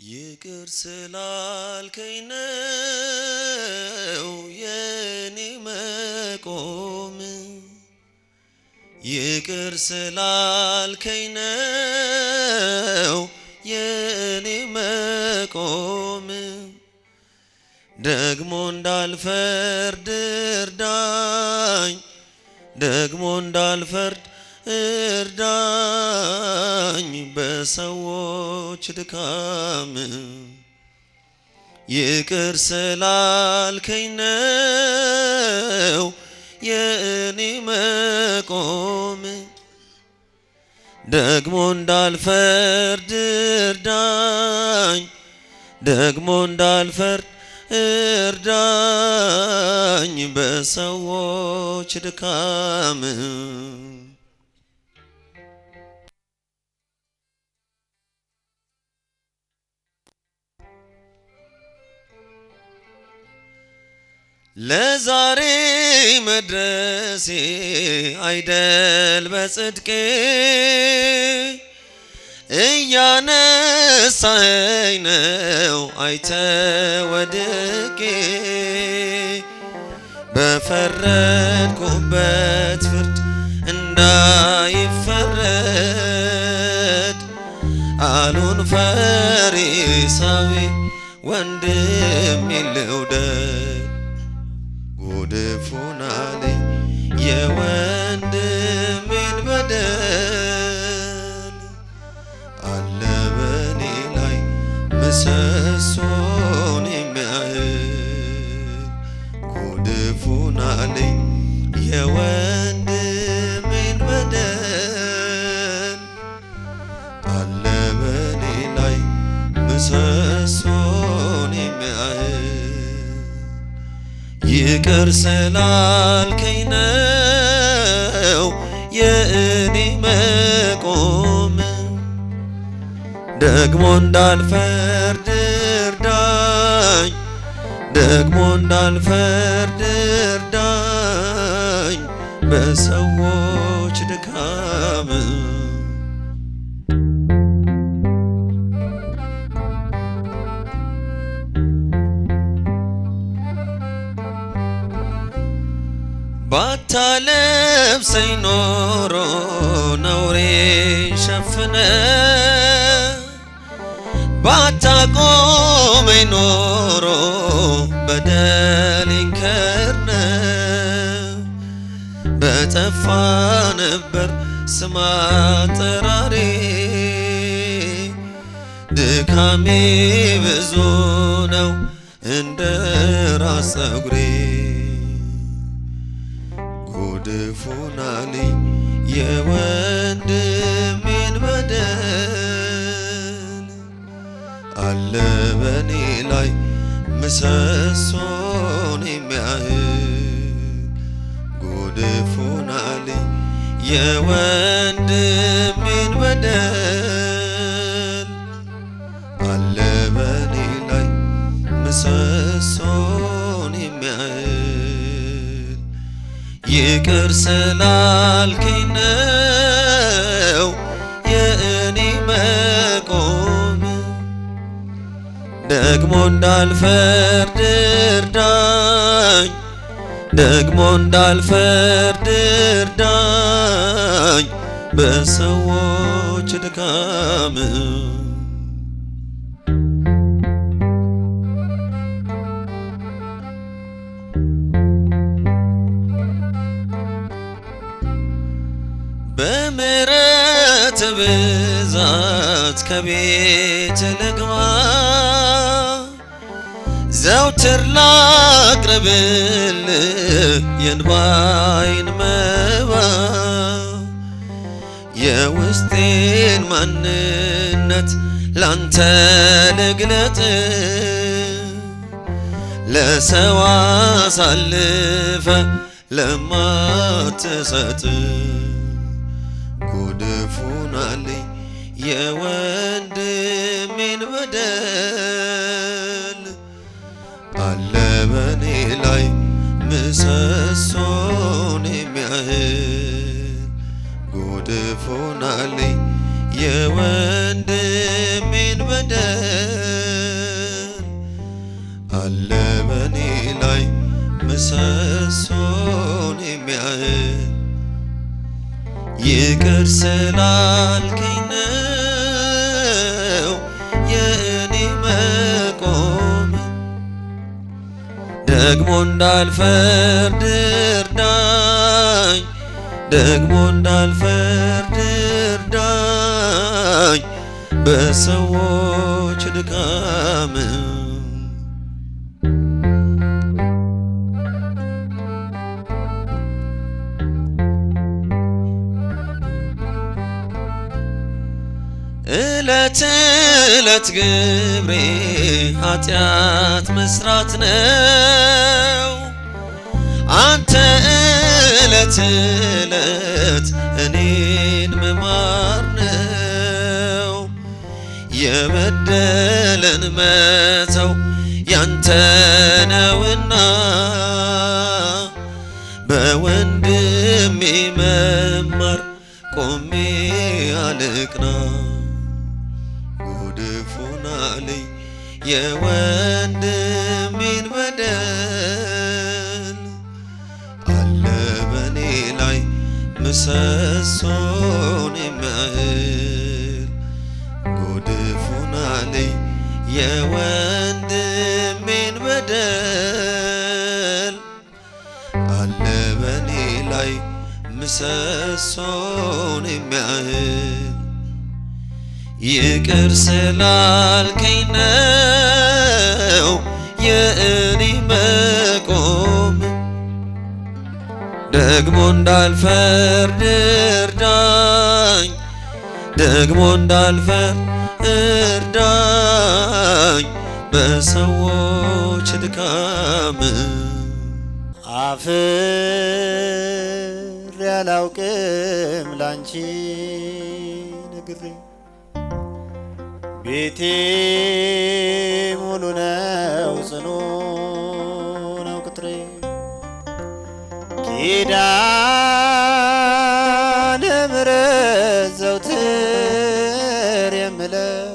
ይቅር ስላልከኝ ነው የኔ መቆም ይቅር ስላልከኝ ነው የኔ መቆም ደግሞ እንዳልፈርድ እርዳኝ ደግሞ እንዳልፈርድ እርዳኝ በሰዎች ድካም ይቅር ስላልከኝ ነው የኔ መቆም ደግሞ እንዳልፈርድ እርዳኝ ደግሞ እንዳልፈርድ እርዳኝ በሰዎች ድካም ለዛሬ መድረሴ አይደል በጽድቄ እያነሳኸኝ ነው አይተ ወድቄ በፈረድኩበት ፍርድ እንዳይፈረድ አሉን ፈሪሳዊ ወንድም ልውደድ ጉድፉን አለኝ የወንድሜን በደል አለ በኔ ላይ ምሰሶን የሚያህል ጉድፉን አለኝ የወንድሜን በደል አለ በኔ ላይ ምሰሶን የሚያህል ይቅር ስላልከኝ ነው የእኔ መቆም ደግሞ እንዳልፈርድ እርዳኝ ደግሞ እንዳልፈርድ እርዳኝ በሰዎች ድካም ባታለብሰኝ ኖሮ ነውሬ ሸፍነ ባታቆመኝ ኖሮ በደሌን ከርነ በጠፋ ነበር ስም አጠራሬ ድካሜ ብዙ ነው እንደ ራስ ፀጉሬ ጉድፉን አለኝ የወንድሜን በደል አለ በኔ ላይ ምሰሶን የሚያህል ጉድፉን አለኝ የወንድሜን በደል አለ በኔ ላይ ምሰሶን የሚያህል ይቅር ስላልከኝ ነው የእኔ መቆም ደግሞ እንዳልፈርድ እርዳኝ ደግሞ እንዳልፈርድ እርዳኝ በሰዎች ድካም በምሕረት ብዛት ከቤት ልግባ ዘውትር ላቅርብልህ የእንባዬን መባ የውስጤን ማንነት ላንተ ልግለጥ ለሰው አሳልፈ ለማትሰጥ ጉድፉን አለኝ የወንድሜን በደል አለ በኔ ላይ ምሰሶን የሚያህል ጉድፉን አለኝ የወንድሜን በደል አለ በኔ ላይ ምሰሶን የሚያህል ይቅር ስላልከኝ ነው የእኔ መቆም። ደግሞ እንዳልፈርድ እርዳኝ፣ ደግሞ እንዳልፈርድ እርዳኝ በሰዎች ድካም። እለት እለት ግብሬ ኃጢአት መስራት ነው። አንተ እለት እለት እኔን መማር ነው። የበደለን መተው ያንተ ነውና በወንድሜ መማር ቆሜ አልቅና። ጉድፉን አለኝ የወንድሜን በደል አለ በኔ ላይ ምሰሶን የሚያህል። ጉድፉን አለኝ የወንድሜን በደል አለ በኔ ላይ ምሰሶን የሚያህል። ይቅር ስላልከኝ ነው የእኔ መቆም። ደግሞ እንዳልፈርድ እርዳኝ፣ ደግሞ እንዳልፈርድ እርዳኝ በሰዎች ድካም። አፍሬ አላውቅም ላንቺ ነግሬ ቤቴ ሙሉ ነው ጽኑ ነው ቅጥሬ። ኪዳነ ምሕረት ዘውትር የምለው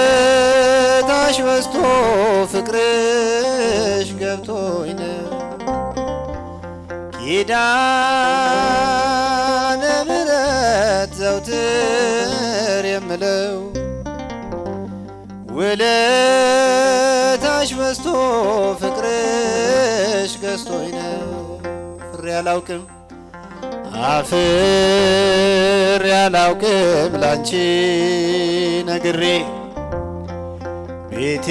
ውለታሽ በዝቶ ፍቅርሽ ገብቶኝ ነው። ኪዳነ ምሕረት ዘውትር የምለው ውለታሽ በዝቶ ፍቅርሽ ገዝቶኝ ነው። ፍሬ አላውቅም አፍሬ አላውቅም ላንቺ ነግሬ ቤቴ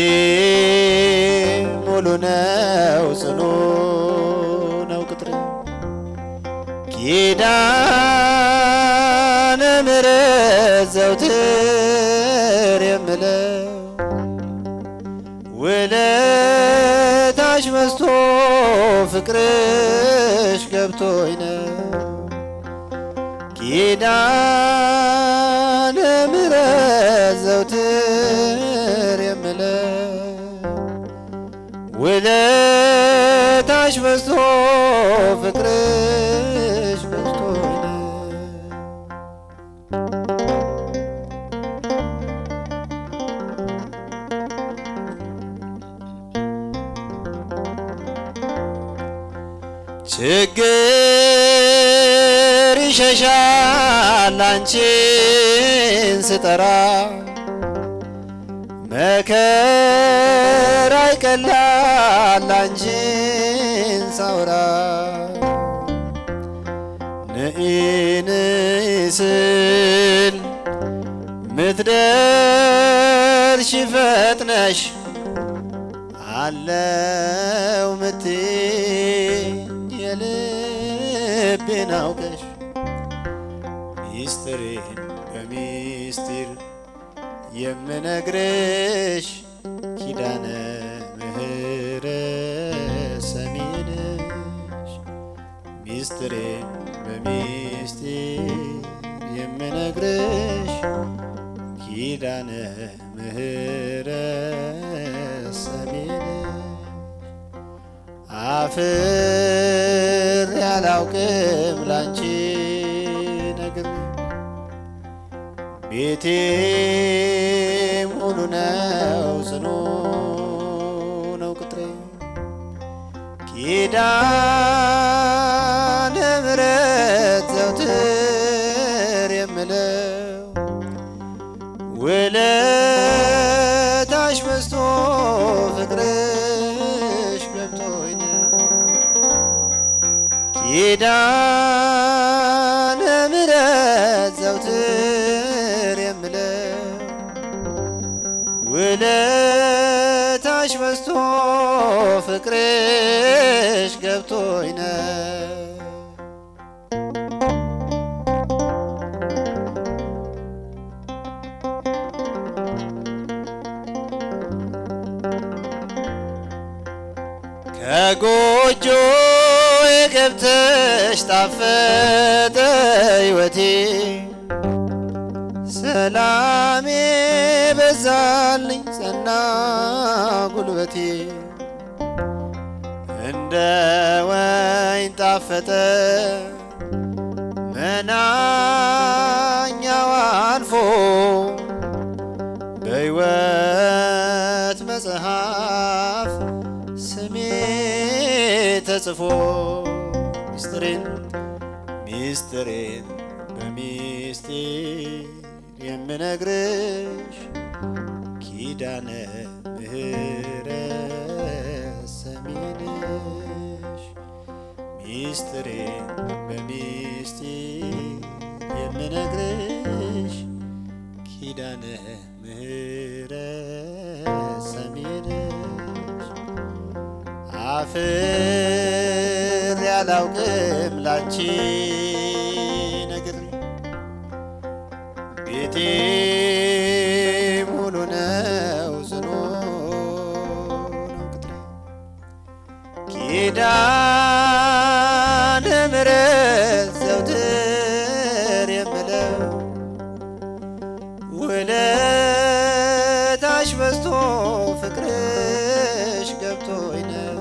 ሙሉ ነው ጽኑ ነው ቅጥሬ። ኪዳነ ምሕረት ዘውትር የምለው ውለታሽ በዝቶ ፍቅርሽ ገብቶኝ ነው። ኪዳነ ምሕረት ዘውትር የምለው ውለታሽ በዝቶ ፍቅርሽ ገዝቶኝ ነው። ችግር ይሸሻል አንቺን ስጠራ፣ መከራ ይቀላል አንቺን ሳውራ። ነኢ ነኢ ስል ምትደርሺ ፈጥነሽ አለው ምትይ የልቤን አውቀሽ ሚስጥሬን በሚስጢር የምነግርሽ ኪዳነ ምሕረት ሰሚ ነሽ። ሚስጥሬን በሚስጢር የምነግርሽ ኪዳነ ምሕረት ሰሚ ነሽ። አፍሬ አላውቅም ላንቺ ነግሬ ቤቴ ሙሉ ነው ጽኑ ነው ቅጥሬ ኪዳነ ምሕረት ዘውትር የምለው ውለታሽ በዝቶ ፍቅርሽ ገብቶኝ ኪዳነ ምሕረት ዘውትር የምለው ውለታሽ በዝቶ ፍቅርሽ ገብቶኝ ከጎጆ ገብተሽ ጣፈጠ ሕይወቴ ሰላሜ በዛልኝ ጸና ጉልበቴ እንደ ወይን ጣፈጠ መናኛው አልፎ በሕይወት መጽሐፍ ስሜ ተጽፎ ሚስጥሬን በሚስጢር የምነግርሽ ኪዳነ ምሕረት ሰሚ ነሽ ሚስጥሬን በሚስጢር የምነግርሽ ኪዳነ ምሕረት ሰሚ ነሽ አፍሬ አላውቅም ላንቺ ነግሬ ቤቴ ሙሉ ነው ጽኑ ነው ቅጥሬ ኪዳነ ምሕረት ዘውትር የምለው ውለታሽ በዝቶ ፍቅርሽ ገብቶኝ ነው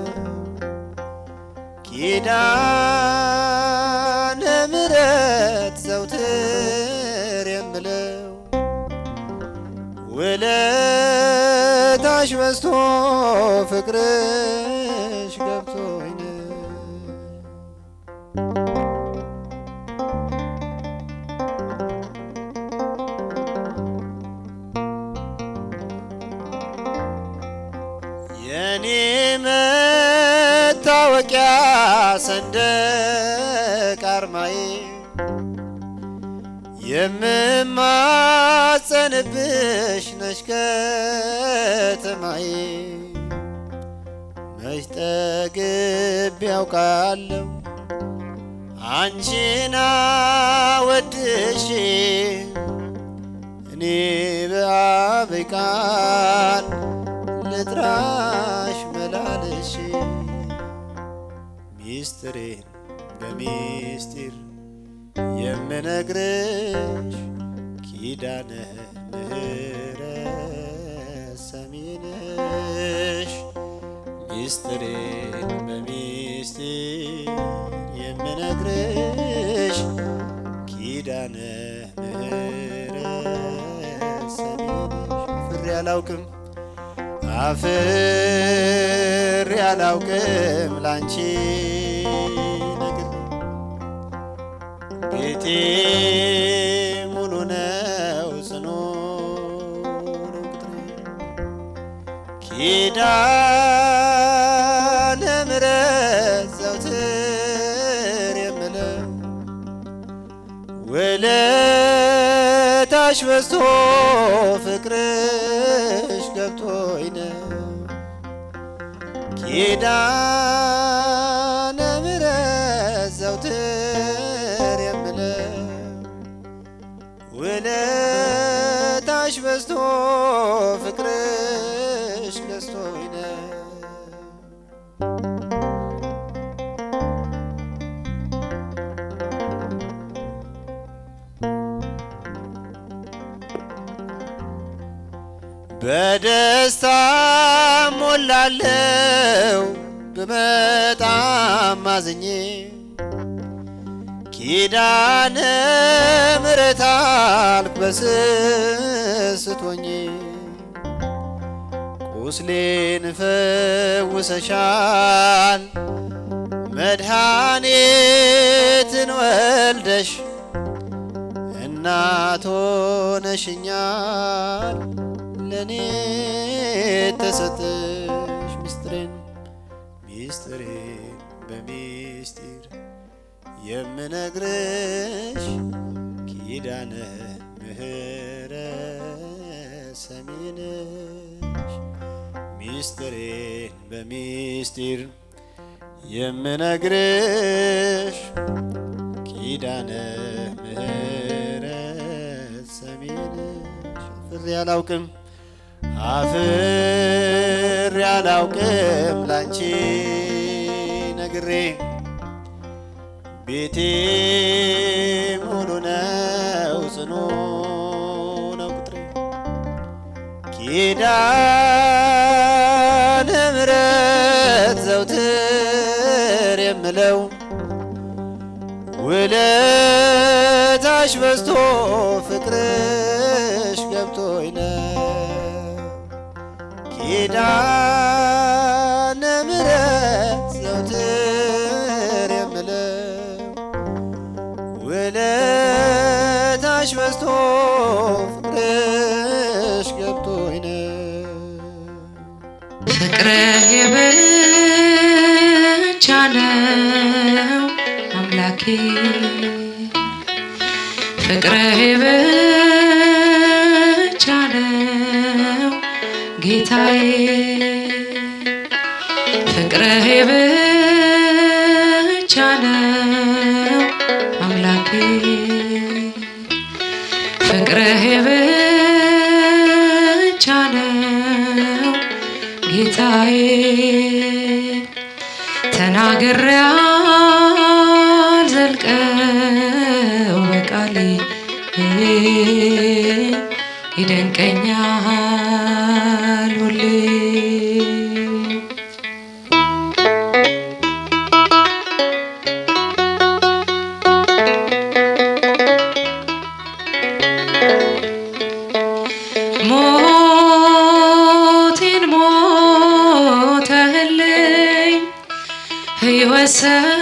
ኪዳነ ምሕረት ዘውትር የምለው ውለታሽ በዝቶ ፍቅርሽ ገብቶኝ የኔ መታወቂያ ሰንደቅ አርማዬ የምማጸንብሽ ነሽ ከተማዬ መች ጠግቤ ያውቃለሁ አንቺን አወድሼ እኔ በአብ ቃል ልጥራሽ መላልሼ ሚስጥሬን በሚስጢር የምነግርሽ ኪዳነ ምሕረት ሰሚ ነሽ ሚስጥሬን በሚስጢር የምነግርሽ ኪዳነ ምሕረት ሰሚ ነሽ አፍሬ አላውቅም ላንቺ ነግሬ ቤቴ ሙሉ ነው ጽኑ ነው ቅጥሬ ኪዳነ ምሕረት ዘውትር የምለው ውለታሽ በዝቶ ፍቅርሽ ገብቶኝ ነው ኪዳነ ምሕረት ዘውትር የምለው ውለታሽ በዝቶ ፍቅርሽ ገዝቶኝ ነው በደስታ ሞላለው ብመጣም አዝኜ ኪዳነ ምሕረት አልኩ በስስት ሆኜ ቁስሌን ፈውሰሻል መድኃኒትን ወልደሽ እናት ሆነሽኛል ለኔ ተሰጠሽ ሚስጥሬን በሚስጢር የምነግርሽ ኪዳነ ምሕረት ሰሚ ነሽ ሚስጥሬን በሚስጢር የምነግርሽ ኪዳነ ምሕረት ሰሚ ነሽ አፍሬ አላውቅም ላንቺ ነግሬ ቤቴ ሙሉ ነው ጽኑ ነው ቁጥሬ ኪዳነ ምሕረት ዘውትር የምለው ውለታሽ በዝቶ ፍቅርሽ ገብቶኝ ነው ኪዳነ ምሕረት ዘውትር የምለው ውለታሽ በዝቶ ፍቅርሽ ገብቶኝ ነው ፍቅርህ ብቻ ነው አምላኬ ፍቅርህ ብቻ ነው ጌታዬ ፍቅርህ ብቻ ነው አምላኬ ፍቅርህ ብቻ ነው ጌታዬ ተናግሬ አልዘልቀው በቃሌ ይደንቀኛል ሁሌ ሞቴን ሞተህልኝ ሕይወት ሰጥተኸኛል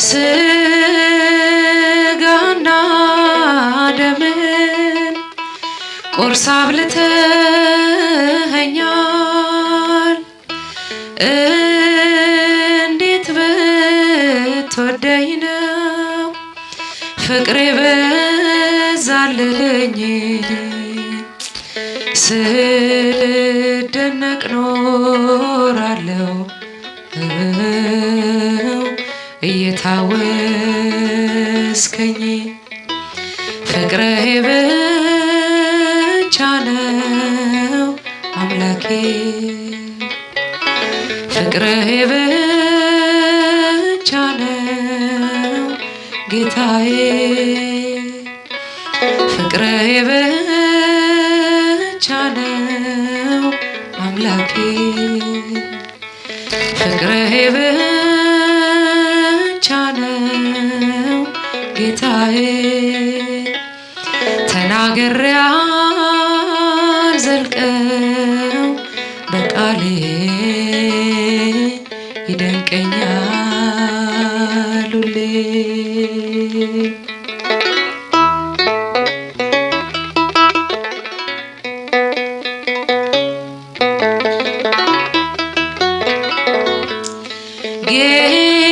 ስጋና ደምን ቆርሳ አብልተኸኛል እንዴት ብትወደኝ ነው ፍቅሬ በዛልኝ ስደነቅ ኖራለሁ እየታወስከኝ ፍቅርህ ብቻ ነው አምላኬ ፍቅርህ ብቻ ነው ጌታዬ ፍቅርህ ብቻ ነው አምላኬ ፍቅርህ ብቻ ነው ጌታዬ ተናግሬ አልዘልቀው በቃሌ ይደንቀኛል ሁሌ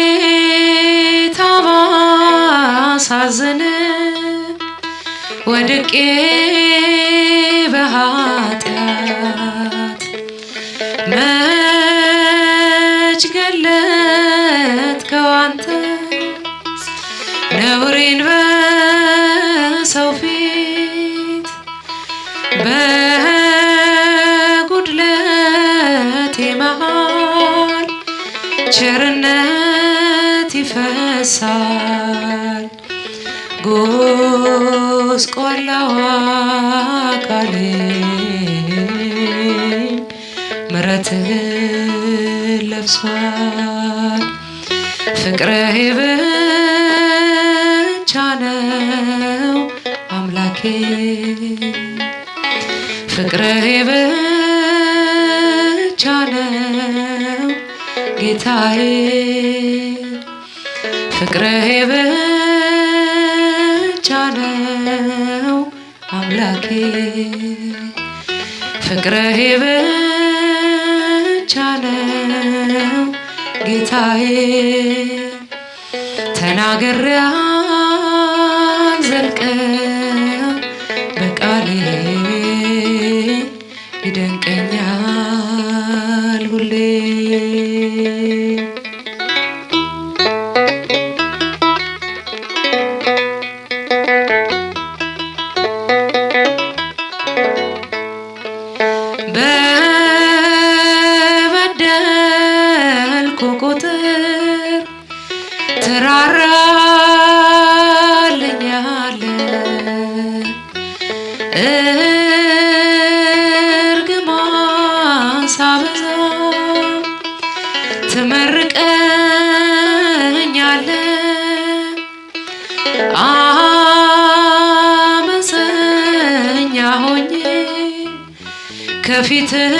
ጌታ ባሳዝን ወድቄ በኃጢአት መች ገለጥከው አንተ ነውሬን በሰው ፊት በጉድለቴ መሃል ቸርነት ይፈሳል ጎስቋላው አካሌ ምሕረትህን ለብሷል ፍቅርህ ብቻ ነው አምላኬ ፍቅርህ ብቻ ነው ጌታዬ ፍቅርህ ብቻ ነው አምላኬ ፍቅርህ ብቻ ነው ጌታዬ ተናግሬ አልዘልቅም በቃሌ ይደንቀኛል ሁሌ በበደልኩ ቁጥር ትራራልኛለህ እርግማን ሳበዛ ትመርቀኛለህ አመፀኛ ሆኜ ከፊትህ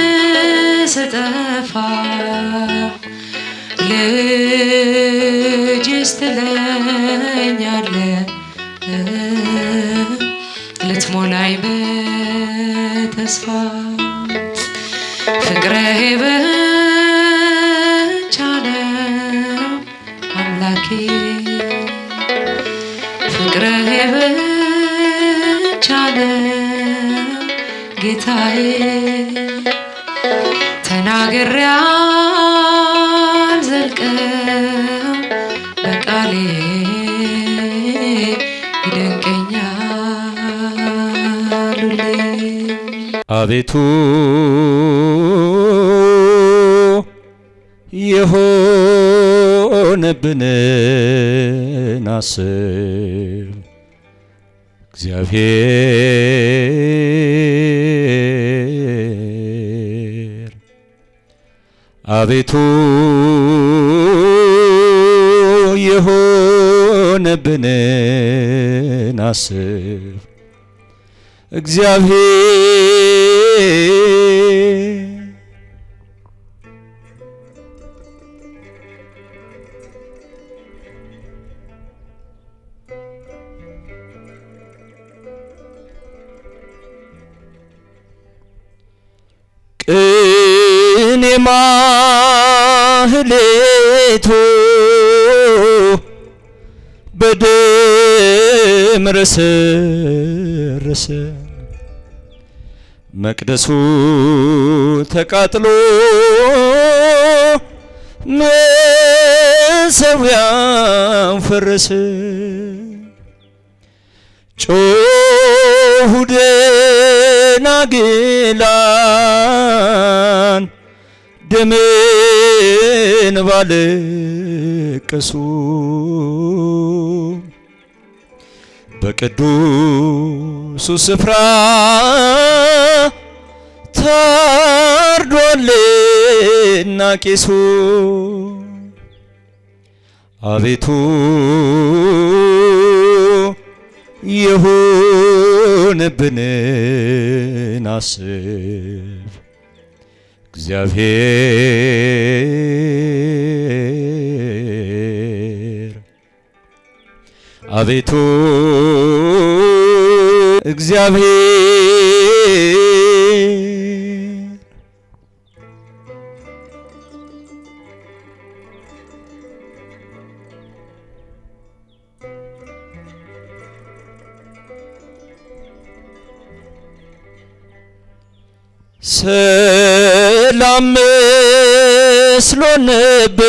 ስጠፋ ልጅስ ትለኛለህ ልትሞላኝ በተስፋ ፍቅርህ ብቻ ነው አምላኬ ፍቅርህ ብቻ ነው ጌታዬ ተናግሬ አልዘልቅም በቃሌ ይደንቀኛል ሁሌ አቤቱ የሆነብንን አስብ እግዚአብሔር አቤቱ የሆነብንን አስብ እግዚአብሔር ቅኔ ማህሌቱ በደም ረሰረሰ መቅደሱ ተቃጥሎ መሠዊያው ፈረሰ ጮኹ ደናግላን ደምን ባለቀሱ በቅዱሱ ስፍራ ታርዷልና ቄሱ አቤቱ የሆነብንን አስብ እግዚአብሔር አቤቱ እግዚአብሔር ሰላም መስሎን ነበር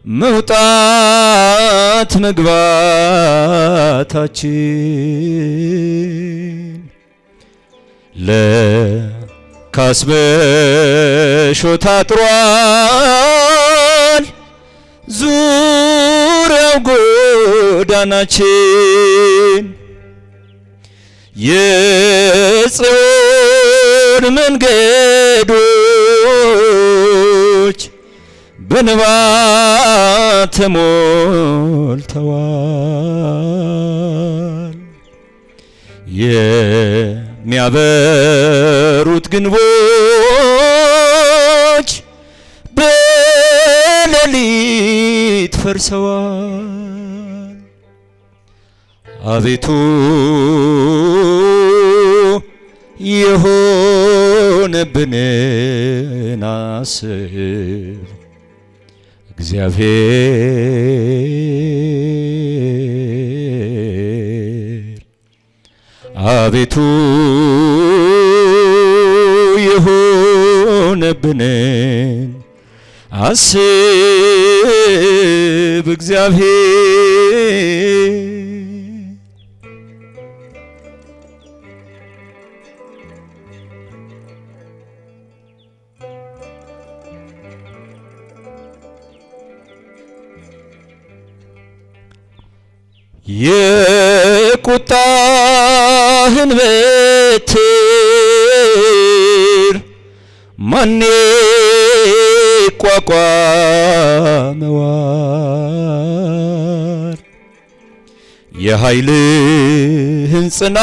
መውጣት መግባታችን ለካስ በሾህ ታጥሯል ዙሪያው ጎዳናችን የጽዮን መንገዶች በእንባ ተሞልተዋል የሚያበሩት ግንቦች በሌሊት ፈርሰዋል። አቤቱ የሆነብንን አስብ እግዚአብሔር። አቤቱ የሆነብንን አስብ እግዚአብሔር። የቁጣህን በትር ማን ይቋቋመዋል? የኃይልህን ጽናት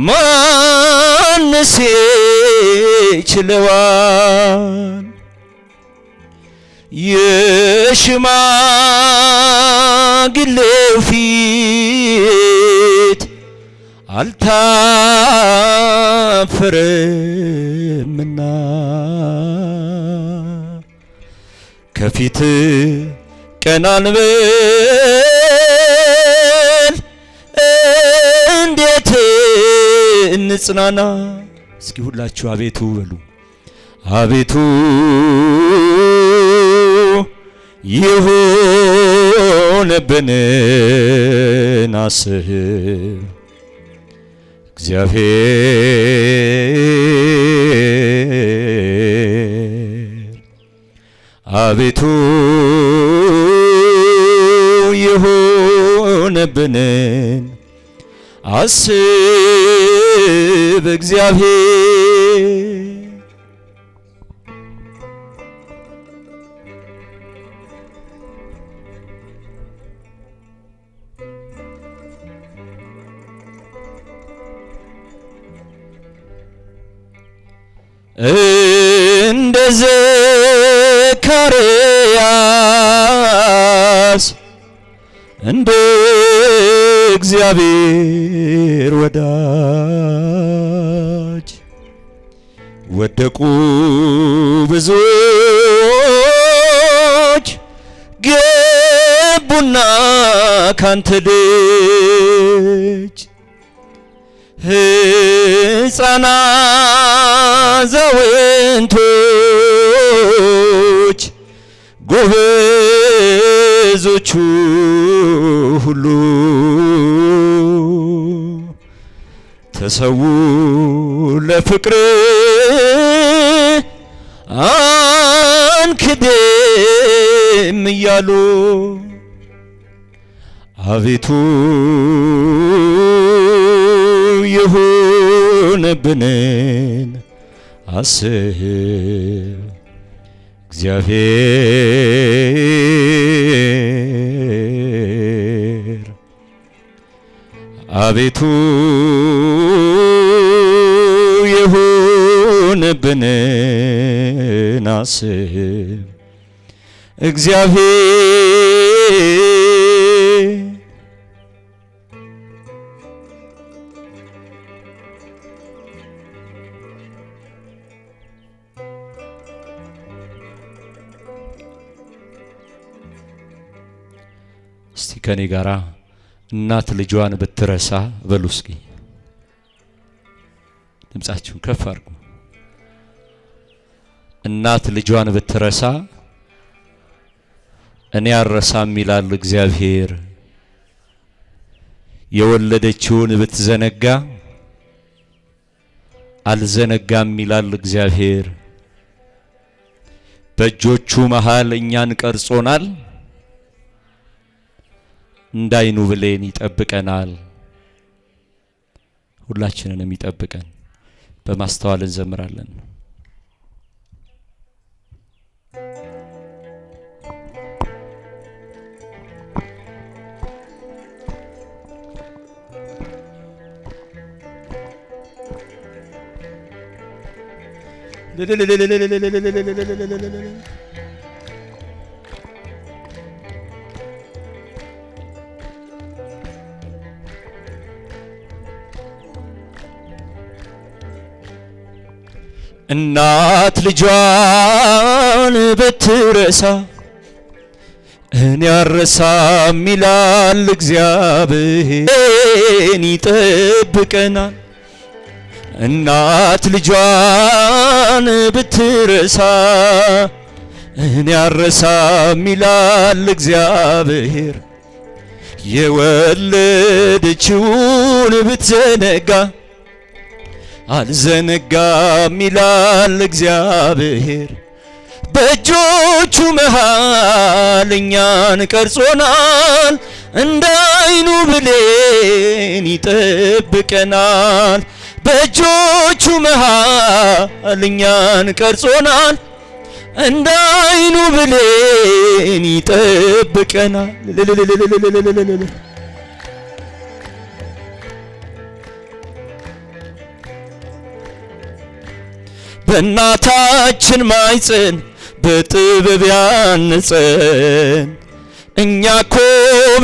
ማንስ ይችለዋል? የሽማግሌው ፊት አልታፈረምና ከፊት ቀና እንበል እንዴት እንጽናና። እስኪ ሁላችሁ አቤቱ በሉ። አቤቱ የሆነብንን አስብ እግዚአብሔር። አቤቱ የሆነብንን አስብ እግዚአብሔር። እንደ ዘካርያስ እንደ እግዚአብሔር ወዳጅ ወደቁ ብዙዎች ገቡና ካንተ ደጅ ሕፃናት አዛውንቶች ጎበዞቹ ሁሉ ተሰዉ ለፍቅር አንክድም እያሉ አቤቱ የሆነብንን አስብ እግዚአብሔር። አቤቱ የሆነብንን አስብ እግዚአብሔር። እስቲ ከኔ ጋራ እናት ልጇን ብትረሳ በሉ እስኪ ድምጻችሁን ከፍ አድርጉ። እናት ልጇን ብትረሳ እኔ አልረሳም ይላል እግዚአብሔር። የወለደችውን ብትዘነጋ አልዘነጋም ይላል እግዚአብሔር። በእጆቹ መሃል እኛን ቀርጾናል፣ እንዳይኑ ብሌን ይጠብቀናል። ሁላችንንም ይጠብቀን። በማስተዋል እንዘምራለን። እናት ልጇን ብትረሳ እኔ አልረሳም ይላል እግዚአብሔር፣ ይጠብቀናል። እናት ልጇን ብትረሳ እኔ አልረሳም ይላል እግዚአብሔር፣ የወለደችውን ብትዘነጋ አልዘነጋም ይላል እግዚአብሔር። በእጆቹ መሃል እኛን ቀርጾናል፣ እንደ ዓይኑ ብሌን ይጠብቀናል። በእጆቹ መሃል እኛን ቀርጾናል፣ እንደ ዓይኑ ብሌን ይጠብቀናል። በእናታችን ማኅፀን በጥበብ ያነጸን እኛ እኮ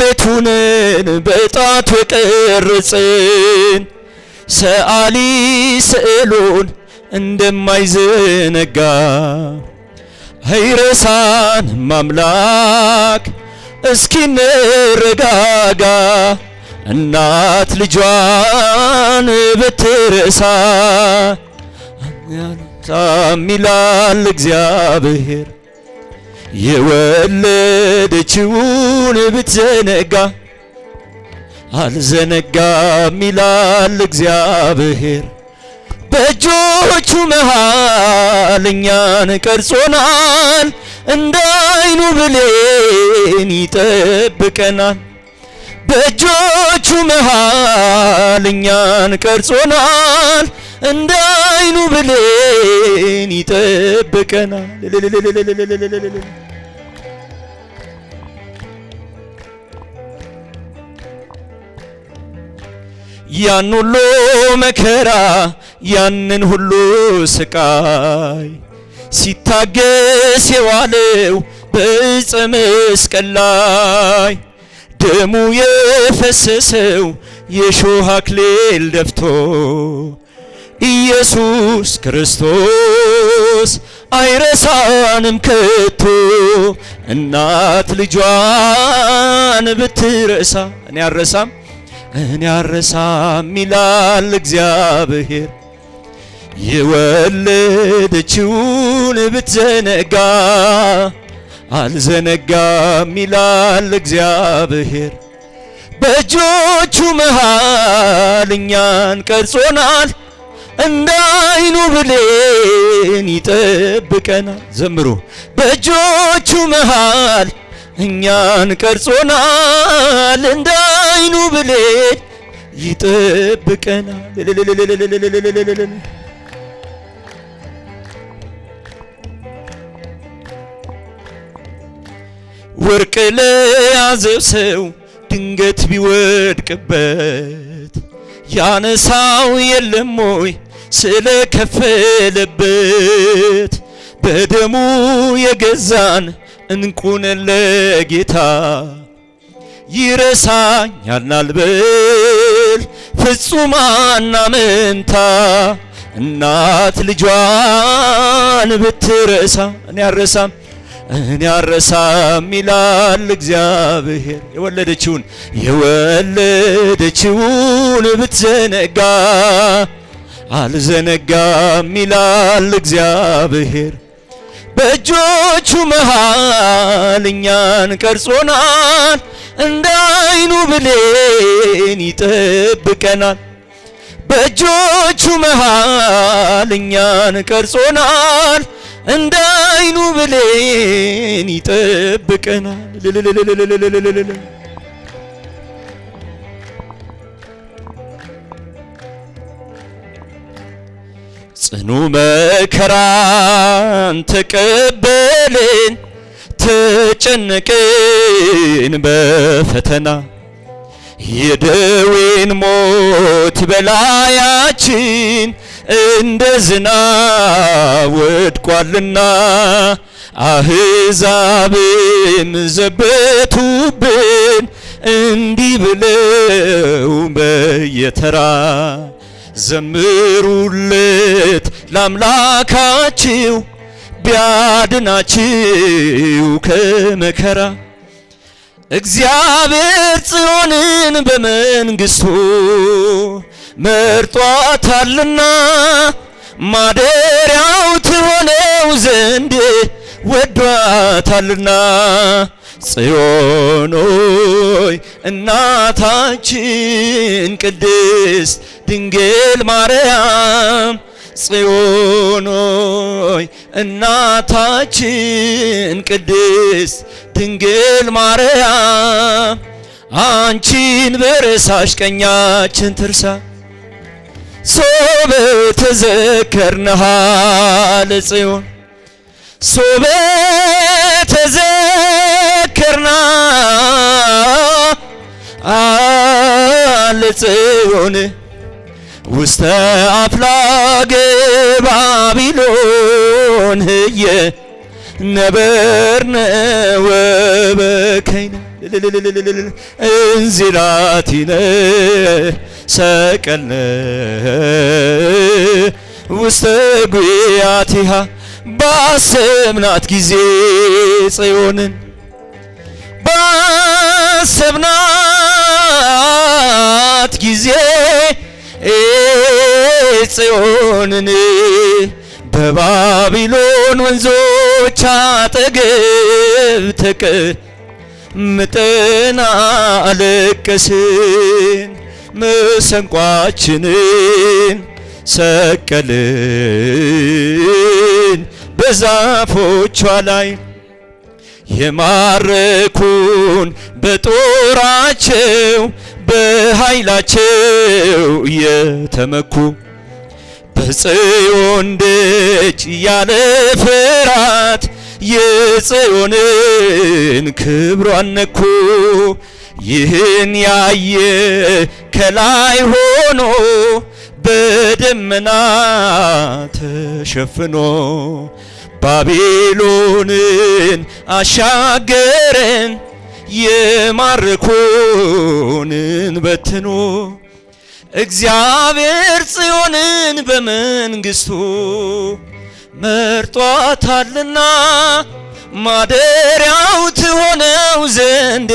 ቤቱንን በጣቱ የቀረጽን፣ ሰዓሊ ስዕሉን እንደማይዘነጋ አይረሳንም አምላክ። እስኪ እንረጋጋ። እናት ልጇን ብትረሳ አልረሳም ይላል እግዚአብሔር፣ የወለደችውን ብትዘነጋ አልዘነጋም ይላል እግዚአብሔር። በእጆቹ መሃል እኛን ቀርጾናል፣ እንደ ዓይኑ ብሌን ይጠብቀናል። በእጆቹ መሃል እኛን ቀርጾናል፣ እንደ ዓይኑ ብሌን ይጠብቀናል። ያን ሁሉ መከራ ያንን ሁሉ ስቃይ ሲታገስ የዋለው በዕፀ መስቀል ላይ ደሙ የፈሰሰው የሾህ አክሊል ደፍቶ ኢየሱስ ክርስቶስ አይረሳንም ከቶ። እናት ልጇን ብትረሳ እኔ አልረሳም ይላል እግዚአብሔር፣ የወለደችውን ብትዘነጋ አልዘነጋም ይላል እግዚአብሔር። በእጆቹ መሃል እኛን ቀርጾናል፣ እንደ ዓይኑ ብሌን ይጠብቀናል። ዘምሩ። በእጆቹ መሃል እኛን ቀርጾናል፣ እንደ ዓይኑ ብሌን ይጠብቀናል። ወርቅ ለያዘው ሰው ድንገት ቢወድቅበት ያነሳው የለም ወይ ስለከፈለበት? በደሙ የገዛን እንቁን ለጌታ ይረሳኛል ናልበል ፍጹም አናመንታ። እናት ልጇን ብትረሳ እኔ አልረሳም ይላል እግዚአብሔር፣ የወለደችውን ብትዘነጋ አልዘነጋም ይላል እግዚአብሔር። በእጆቹ መሃል እኛን ቀርጾናል፣ እንደ ዓይኑ ብሌን ይጠብቀናል። በእጆቹ መሃል እኛን ቀርጾናል፣ እንደ ዓይኑ ብሌን ይጠብቀናል። ጽኑ መከራን ተቀበልን፣ ተጨነቅን በፈተና የደዌን ሞት በላያችን እንደ ዝናብ ወድቋልና አሕዛብም ዘበቱብን እንዲህ ብለው በየተራ ዘምሩለት ለአምላካችሁ ቢያድናችሁ ከመከራ እግዚአብሔር ጽዮንን በመንግሥቱ መርጧታልና ማደሪያው ትሆነው ዘንድ ወዷታልና ጽዮን ሆይ እናታችን ቅድስት ድንግል ማርያም ጽዮን ሆይ እናታችን ቅድስት ድንግል ማርያም አንቺን ብረሳሽ ቀኛችን ትርሳ ሶበ ተዘከርነሃ ለጽዮን ሶበ ተዘከርና ለጽዮን ውስተ አፍላገ ባቢሎን ህየ ነበርነ ወበከይነ እንዚራቲነ ሰቀልነ ውስተ ጉያቲሃ ባሰብናት ጊዜ ጽዮንን ባሰብናት ጊዜ ጽዮንን በባቢሎን ወንዞች አጠገብ ተቀምጠን አለቀስን መሰንቋችንን ሰቀልን በዛፎቿ ላይ የማረኩን በጦራቸው በኃይላቸው የተመኩ በጽዮን ደጅ ያለ ፍርሃት የጽዮንን ክብሯን ነኩ። ይህን ያየ ከላይ ሆኖ በደመና ተሸፍኖ ባቢሎንን አሻገረን የማረኩንን በትኖ እግዚአብሔር ጽዮንን በመንግሥቱ መርጧታልና ማደሪያው ትሆነው ዘንድ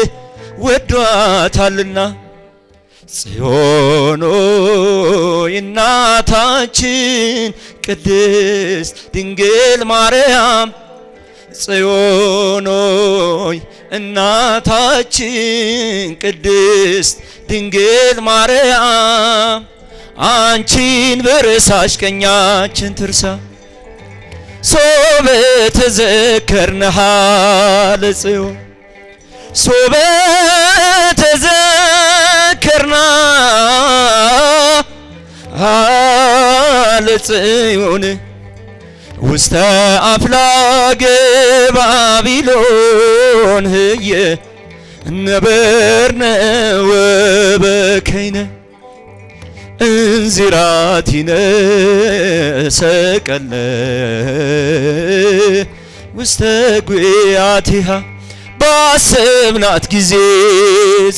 ወዷታልና ጽዮን ሆይ እናታችን ቅድስት ድንግል ማርያም ጽዮን ሆይ እናታችን ቅድስት ድንግል ማርያም አንቺን ብረሳሽ ቀኛችን ትርሳ ሶበ ተዘከርነሃ ለጽዮን ሶበ ተዘከርና ለጽዮን ውስተ አፍላገ ባቢሎን ህየ ነበርነ ወበከይነ እንዚራቲነ ሰቀልነ ውስተ ጉያቲሃ ባሰብናት ጊዜ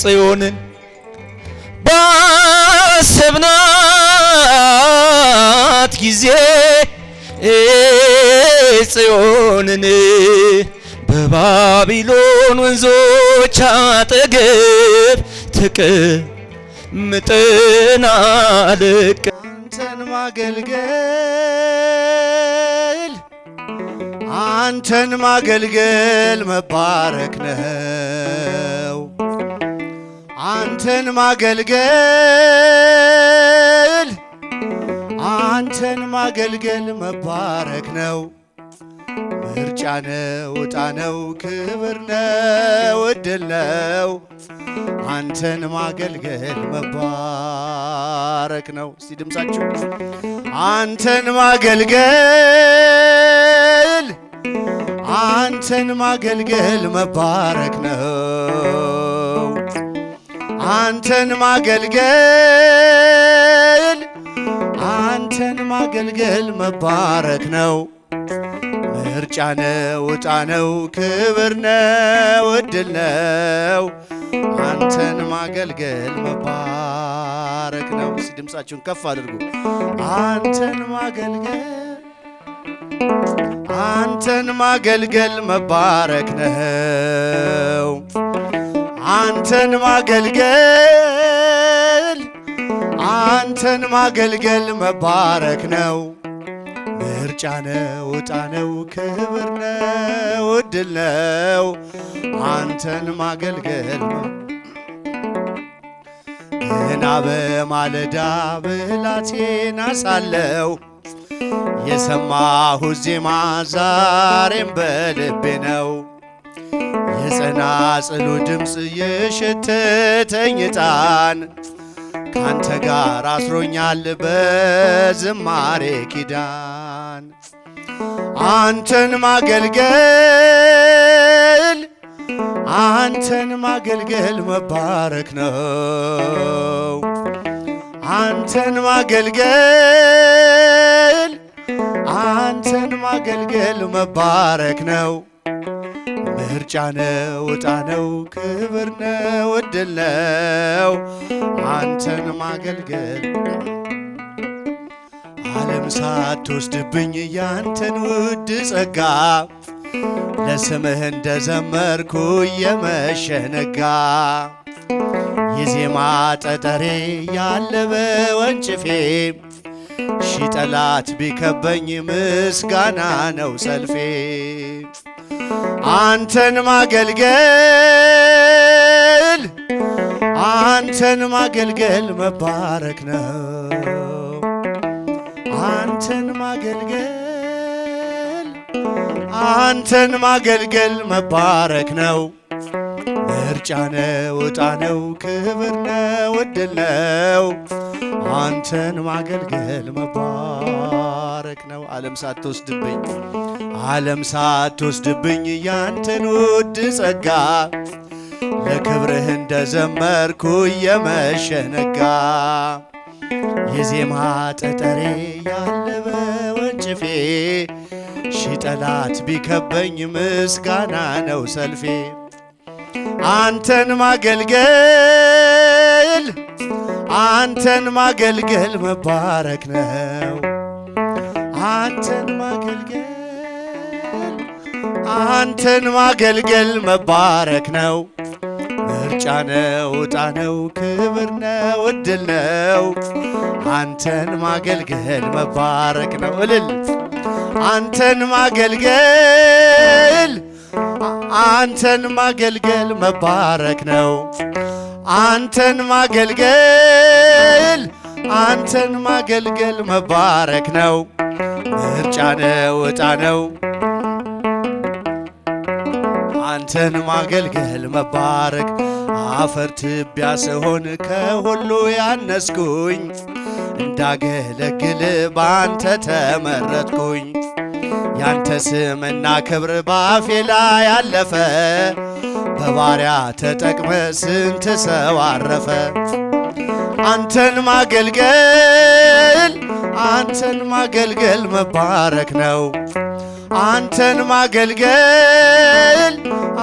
ጽዮንን ባሰብናት ጊዜ ጽዮንን በባቢሎን ወንዞች አጠገብ ተቀምጠን አንተን ማገልገል አንተን ማገልገል መባረክ ነው። አንተን ማገልገል አንተን ማገልገል መባረክ ነው። ምርጫ ነው፣ ዕጣ ነው፣ ክብር ነው፣ ዕድል ነው። አንተን ማገልገል መባረክ ነው። እስቲ ድምፃችሁ አንተን ማገልገል አንተን ማገልገል መባረክ ነው። አንተን ማገልገል አንተን ማገልገል መባረክ ነው። ምርጫ ነው፣ ዕጣ ነው፣ ክብር ነው፣ ዕድል ነው። አንተን ማገልገል መባረክ ነው። እስቲ ድምፃችሁን ከፍ አድርጉ። አንተን ማገልገል መባረክ ነው። አንተን ማገልገል መባረክ ነው። ምርጫ ነው፣ ዕጣ ነው፣ ክብር ነው፣ ዕድል ነው። አንተን ማገልገል ገና በማለዳ ብላቴና ሳለሁ የሰማሁት ዜማ ዛሬም በልቤ ነው። የጸናጽሉ ድምፅ የሸተተኝ ዕጣን ካንተ ጋር አስሮኛል በዝማሬ ኪዳን። አንተን ማገልገል መባረክ ነው። አንተን ማገልገል መባረክ ነው። ምርጫ ነው፣ ዕጣ ነው፣ ክብር ነው፣ ዕድል ነው። አንተን ማገልገል ዓለም ሳትወስድብኝ ያንተን ውድ ጸጋ ለስምህ እንደዘመርኩ የመሸነጋ የዜማ ጠጠሬ ያለበ ወንጭፌ ሺህ ጠላት ቢከበኝ ምስጋና ነው ሰልፌ። አንተን ማገልገል መባረክ ነው። አንተን ማገልገል መባረክ ነው። ምርጫ ነው፣ ዕጣ ነው፣ ክብር ነው፣ ዕድል ነው። አንተን ማገልገል መባረክ ነው። ዓለም ሳትወስድብኝ ያንተን ውድ ጸጋ ለክብርህ እንደዘመርኩ የመሸነጋ የዜማ ጠጠሬ ያለበ ወንጭፌ ሺህ ጠላት ቢከበኝ ምስጋና ነው ሰልፌ። አንተን ማገልገል መባረክ ነው። አንተን ማገልገል መባረክ ነው። ምርጫ ነው፣ ዕጣ ነው፣ ክብር ነው፣ ዕድል ነው። አንተን ማገልገል መባረክ ነው። እልል አንተን ማገልገል መባረክ ነው። አንተን ማገልገል መባረክ ነው። ምርጫ ነው፣ ዕጣ ነው። አንተን ማገልገል መባረክ አፈር ትቢያ ስሆን ከሁሉ ያነስኩኝ እንዳገለግል ባንተ ተመረጥኩኝ። ያንተ ስምና ክብር ባፌ ላይ ያለፈ በባሪያ ተጠቅመ ስንት ሰው አረፈ። አንተን ማገልገል መባረክ ነው።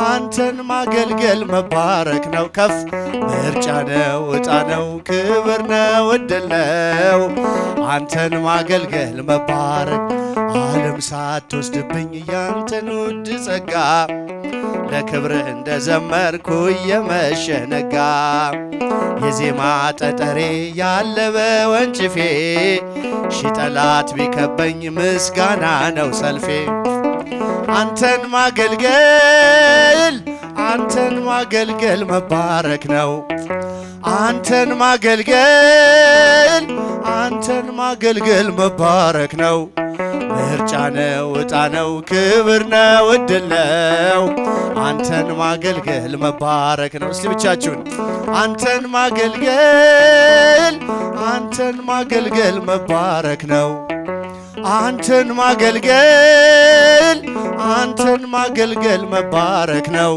አንተን ማገልገል መባረክ ነው። ከፍ ምርጫ ነው፣ ዕጣ ነው፣ ክብር ነው፣ ዕድል ነው። አንተን ማገልገል መባረክ ዓለም ሳትወስድብኝ ያንተን ውድ ጸጋ ለክብርህ እንደዘመርኩ የመሸነጋ የዜማ ጠጠሬ ያለበ ወንጭፌ ሺህ ጠላት ቢከበኝ ምስጋና ነው ሰልፌ። አንተን ማገልገል መባረክ ነው። አንተን ማገልገል መባረክ ነው። ምርጫ ነው፣ ዕጣ ነው፣ ክብር ነው፣ ዕድል ነው። አንተን ማገልገል መባረክ ነው። እስቲ ብቻችሁን አንተን ማገልገል መባረክ ነው። አንተን ማገልገል መባረክ ነው።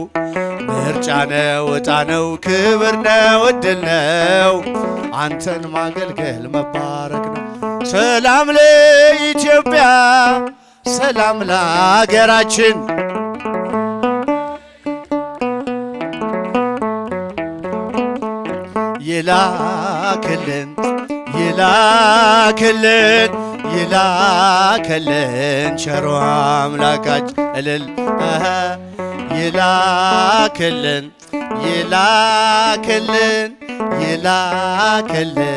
ምርጫ ነው፣ ዕጣ ነው፣ ክብር ነው፣ ዕድል ነው። አንተን ማገልገል መባረክ ነው። ሰላም ለኢትዮጵያ ሰላም ለሀገራችን ይላክልን ይላክልን ይላክልን ቸሮ አምላካችን እልል ይላክልን ይላክልን ይላክልን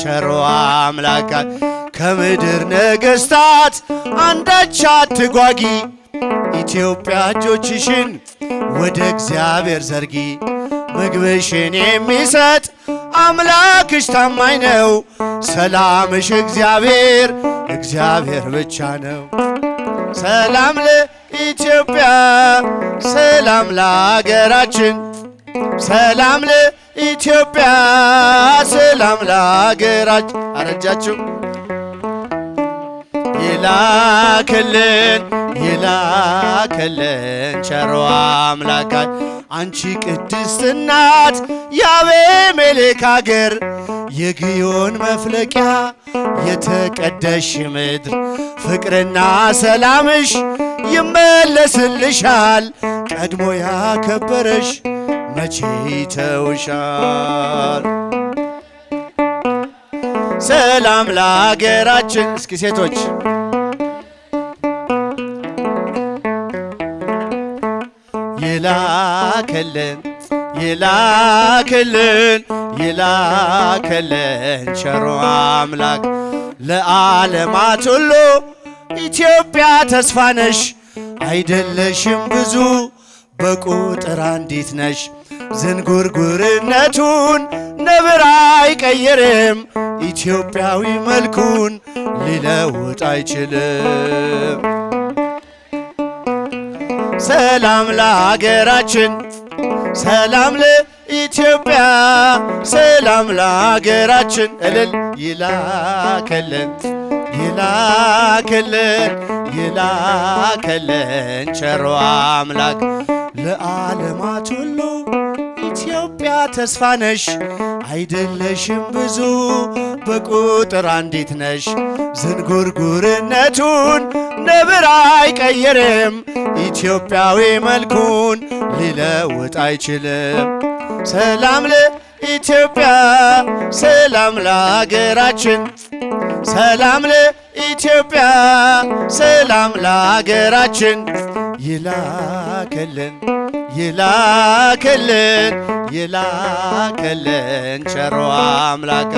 ቸሮ አምላካችን ከምድር ነገሥታት አንዳች አትጓጊ ኢትዮጵያ እጆችሽን ወደ እግዚአብሔር ዘርጊ ምግብሽን የሚሰጥ አምላክሽ ታማኝ ነው ሰላምሽ እግዚአብሔር እግዚአብሔር ብቻ ነው ሰላም ለኢትዮጵያ ሰላም ለሀገራችን ሰላም ለኢትዮጵያ ሰላም ለሀገራችን አረጃችሁ ይላክልን ይላክልን ቸሮ አምላካችን አንቺ ቅድስት እናት የአቤሜሌክ አገር የግዮን መፍለቂያ የተቀደሽ ምድር ፍቅርና ሰላምሽ ይመለስልሻል ቀድሞ ያከበረሽ መቼ ይተውሻል ሰላም ለሀገራችን እስኪ ሴቶች ይላክልን ይላክልን ይላክልን ቸሮ አምላክ ለዓለማት ሁሉ ኢትዮጵያ ተስፋ ነሽ አይደለሽም ብዙ በቁጥር አንዲት ነሽ ዝንጉርጉርነቱን ነብር አይቀይርም ኢትዮጵያዊ መልኩን ሊለውጥ አይችልም ሰላም ለሀገራችን ሰላም ለኢትዮጵያ ሰላም ለሀገራችን እልል ይላክልን ይላክልን ይላክልን ቸሮ አምላክ ለዓለማት ሁሉ ኢትዮጵያ ተስፋ ነሽ አይደለሽም ብዙ በቁጥር አንዲት ነሽ ዝንጉርጉርነቱን ነብር አይቀይርም ኢትዮጵያዊ መልኩን ሊለውጥ አይችልም ሰላም ለኢትዮጵያ ሰላም ለሀገራችን ሰላም ለኢትዮጵያ ሰላም ለሀገራችን ይላክልን ይላክልን ይላክልን ቸሮ አምላክ